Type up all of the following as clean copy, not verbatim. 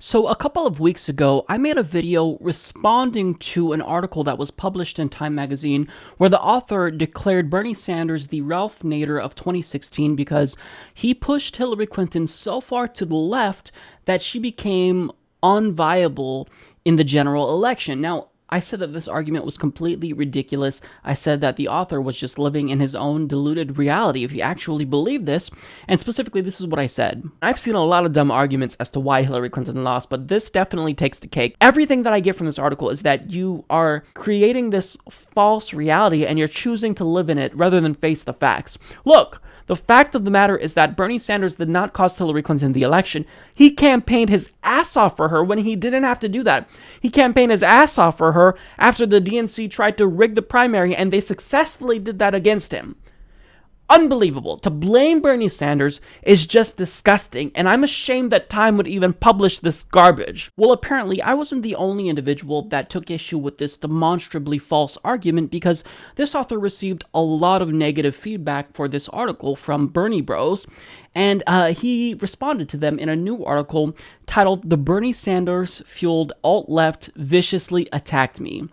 So a couple of weeks ago, I made a video responding to an article that was published in Time magazine where the author declared Bernie Sanders the Ralph Nader of 2016 because he pushed Hillary Clinton so far to the left that she became unviable in the general election. Now, I said that this argument was completely ridiculous. I said that the author was just living in his own deluded reality if he actually believed this, and specifically this is what I said. I've seen a lot of dumb arguments as to why Hillary Clinton lost, but this definitely takes the cake. Everything that I get from this article is that you are creating this false reality and you're choosing to live in it rather than face the facts. Look, the fact of the matter is that Bernie Sanders did not cost Hillary Clinton the election. He campaigned his ass off for her when he didn't have to do that. He campaigned his ass off for her after the DNC tried to rig the primary, and they successfully did that against him. Unbelievable. To blame Bernie Sanders is just disgusting, and I'm ashamed that Time would even publish this garbage. Well, apparently, I wasn't the only individual that took issue with this demonstrably false argument, because this author received a lot of negative feedback for this article from Bernie Bros, and he responded to them in a new article titled "The Bernie Sanders-Fueled Alt-Left Viciously Attacked Me."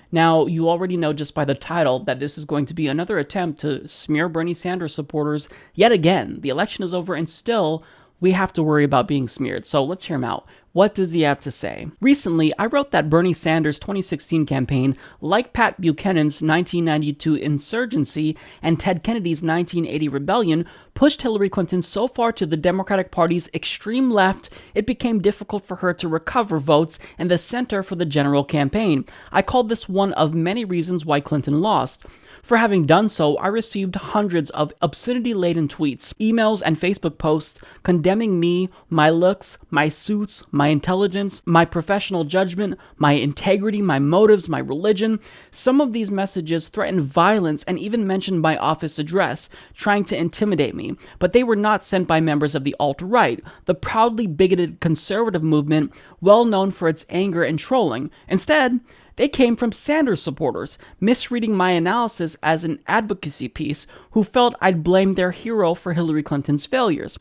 Now, you already know just by the title that this is going to be another attempt to smear Bernie Sanders supporters yet again. The election is over and still we have to worry about being smeared. So let's hear him out. What does he have to say? Recently, I wrote that Bernie Sanders' 2016 campaign, like Pat Buchanan's 1992 insurgency and Ted Kennedy's 1980 rebellion, pushed Hillary Clinton so far to the Democratic Party's extreme left, it became difficult for her to recover votes in the center for the general campaign. I called this one of many reasons why Clinton lost. For having done so, I received hundreds of obscenity-laden tweets, emails, and Facebook posts condemning me, my looks, my suits, my intelligence, my professional judgment, my integrity, my motives, my religion. Some of these messages threatened violence and even mentioned my office address, trying to intimidate me, but they were not sent by members of the alt-right, the proudly bigoted conservative movement well known for its anger and trolling. Instead, they came from Sanders supporters, misreading my analysis as an advocacy piece, who felt I'd blame their hero for Hillary Clinton's failures.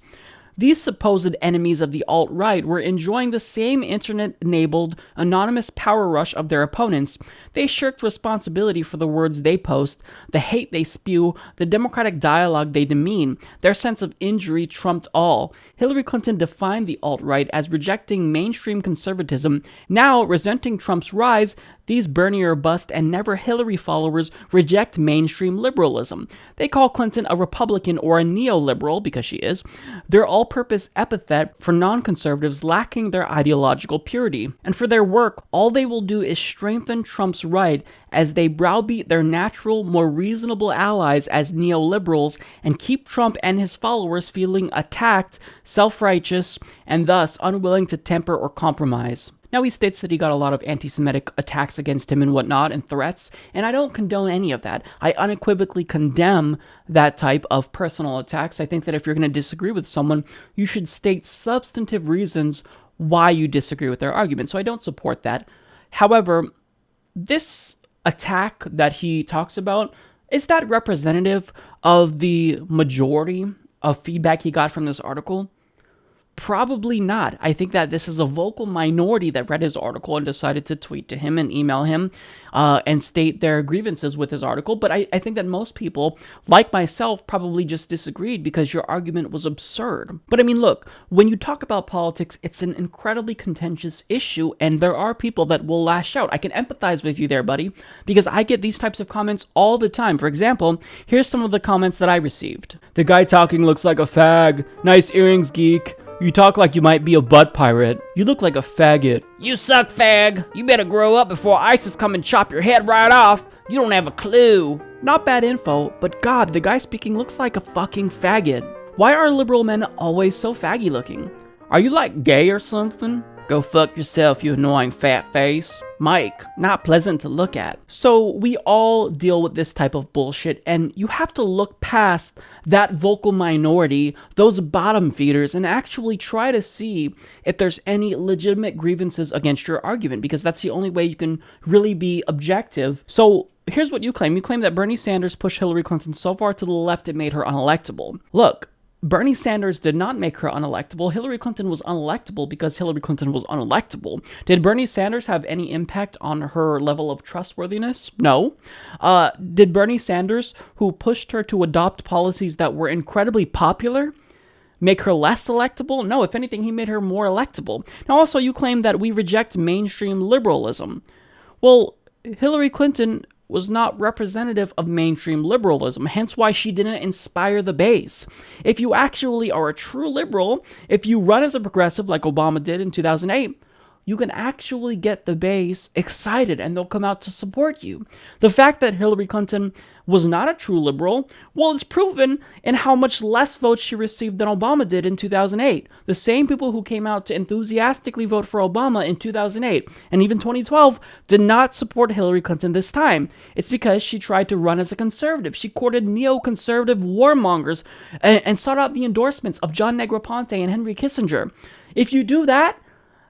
These supposed enemies of the alt-right were enjoying the same internet-enabled, anonymous power rush of their opponents. They shirked responsibility for the words they post, the hate they spew, the democratic dialogue they demean. Their sense of injury trumped all. Hillary Clinton defined the alt-right as rejecting mainstream conservatism. Now, resenting Trump's rise, these Bernie or bust and never Hillary followers reject mainstream liberalism. They call Clinton a Republican or a neoliberal, because she is, their all-purpose epithet for non-conservatives lacking their ideological purity. And for their work, all they will do is strengthen Trump's right as they browbeat their natural, more reasonable allies as neoliberals and keep Trump and his followers feeling attacked, self-righteous, and thus unwilling to temper or compromise. Now, he states that he got a lot of anti-Semitic attacks against him and whatnot, and threats, and I don't condone any of that. I unequivocally condemn that type of personal attacks. I think that if you're going to disagree with someone, you should state substantive reasons why you disagree with their argument, so I don't support that. However, this attack that he talks about, is that representative of the majority of feedback he got from this article? Probably not. I think that this is a vocal minority that read his article and decided to tweet to him and email him and state their grievances with his article. But I think that most people, like myself, probably just disagreed because your argument was absurd. But I mean, look, when you talk about politics, it's an incredibly contentious issue, and there are people that will lash out. I can empathize with you there, buddy, because I get these types of comments all the time. For example, here's some of the comments that I received. The guy talking looks like a fag. Nice earrings, geek. You talk like you might be a butt pirate. You look like a faggot. You suck, fag. You better grow up before ISIS come and chop your head right off. You don't have a clue. Not bad info, but God, the guy speaking looks like a fucking faggot. Why are liberal men always so faggy looking? Are you like gay or something? Go fuck yourself, you annoying fat face. Mike, not pleasant to look at. So we all deal with this type of bullshit, and you have to look past that vocal minority, those bottom feeders, and actually try to see if there's any legitimate grievances against your argument, because that's the only way you can really be objective. So here's what you claim. You claim that Bernie Sanders pushed Hillary Clinton so far to the left it made her unelectable. Look, Bernie Sanders did not make her unelectable. Hillary Clinton was unelectable because Hillary Clinton was unelectable. Did Bernie Sanders have any impact on her level of trustworthiness? No. Did Bernie Sanders, who pushed her to adopt policies that were incredibly popular, make her less electable? No, if anything, he made her more electable. Now, also, you claim that we reject mainstream liberalism. Well, Hillary Clinton was not representative of mainstream liberalism, hence why she didn't inspire the base. If you actually are a true liberal, if you run as a progressive like Obama did in 2008, you can actually get the base excited and they'll come out to support you. The fact that Hillary Clinton was not a true liberal, well, it's proven in how much less votes she received than Obama did in 2008. The same people who came out to enthusiastically vote for Obama in 2008 and even 2012 did not support Hillary Clinton this time. It's because she tried to run as a conservative. She courted neoconservative warmongers and sought out the endorsements of John Negroponte and Henry Kissinger. If you do that,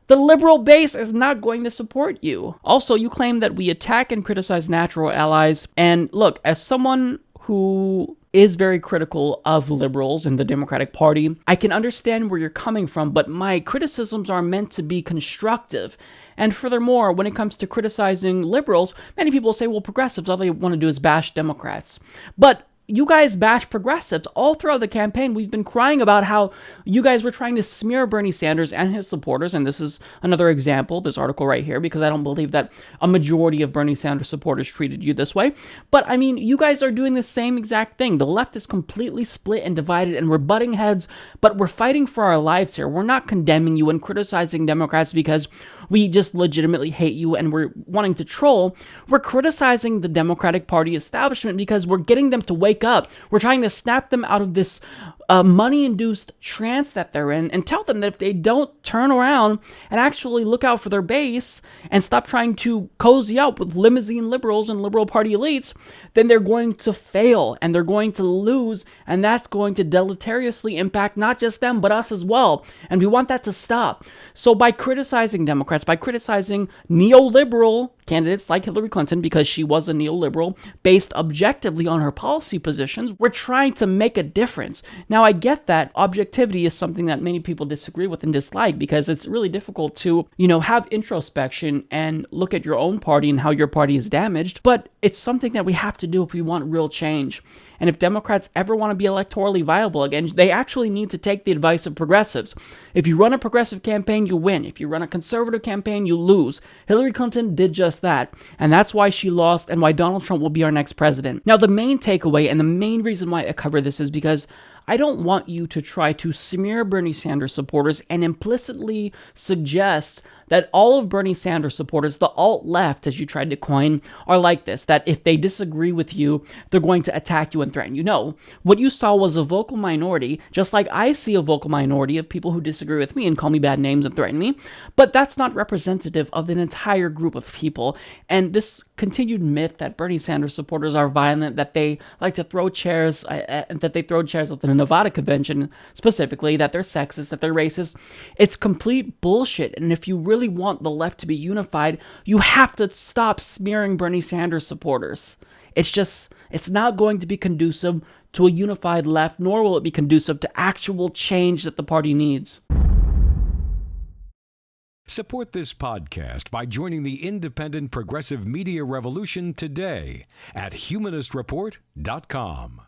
the liberal base is not going to support you. Also, you claim that we attack and criticize natural allies. And look, as someone who is very critical of liberals in the Democratic Party, I can understand where you're coming from, but my criticisms are meant to be constructive. And furthermore, when it comes to criticizing liberals, many people say, well, progressives, all they want to do is bash Democrats. But you guys bash progressives. All throughout the campaign, we've been crying about how you guys were trying to smear Bernie Sanders and his supporters, and this is another example, this article right here, because I don't believe that a majority of Bernie Sanders supporters treated you this way. But, I mean, you guys are doing the same exact thing. The left is completely split and divided, and we're butting heads, but we're fighting for our lives here. We're not condemning you and criticizing Democrats because we just legitimately hate you and we're wanting to troll. We're criticizing the Democratic Party establishment because we're getting them to wake up. We're trying to snap them out of this money-induced trance that they're in and tell them that if they don't turn around and actually look out for their base and stop trying to cozy up with limousine liberals and liberal party elites, then they're going to fail and they're going to lose, and that's going to deleteriously impact not just them but us as well, and we want that to stop. So by criticizing Democrats, by criticizing neoliberal candidates like Hillary Clinton because she was a neoliberal based objectively on her policy positions, we're trying to make a difference. Now, I get that objectivity is something that many people disagree with and dislike because it's really difficult to, have introspection and look at your own party and how your party is damaged, but it's something that we have to do if we want real change. And if Democrats ever want to be electorally viable again, they actually need to take the advice of progressives. If you run a progressive campaign, you win. If you run a conservative campaign, you lose. Hillary Clinton did just that. And that's why she lost and why Donald Trump will be our next president. Now, the main takeaway and the main reason why I cover this is because I don't want you to try to smear Bernie Sanders supporters and implicitly suggest that all of Bernie Sanders supporters, the alt-left, as you tried to coin, are like this, that if they disagree with you, they're going to attack you and threaten you. No, what you saw was a vocal minority, just like I see a vocal minority of people who disagree with me and call me bad names and threaten me, but that's not representative of an entire group of people. And this continued myth that Bernie Sanders supporters are violent, that they like to throw chairs, that they throw chairs at the Nevada convention specifically, that they're sexist, that they're racist, it's complete bullshit. And if you really want the left to be unified, you have to stop smearing Bernie Sanders supporters. It's not going to be conducive to a unified left, nor will it be conducive to actual change that the party needs. Support this podcast by joining the independent progressive media revolution today at humanistreport.com.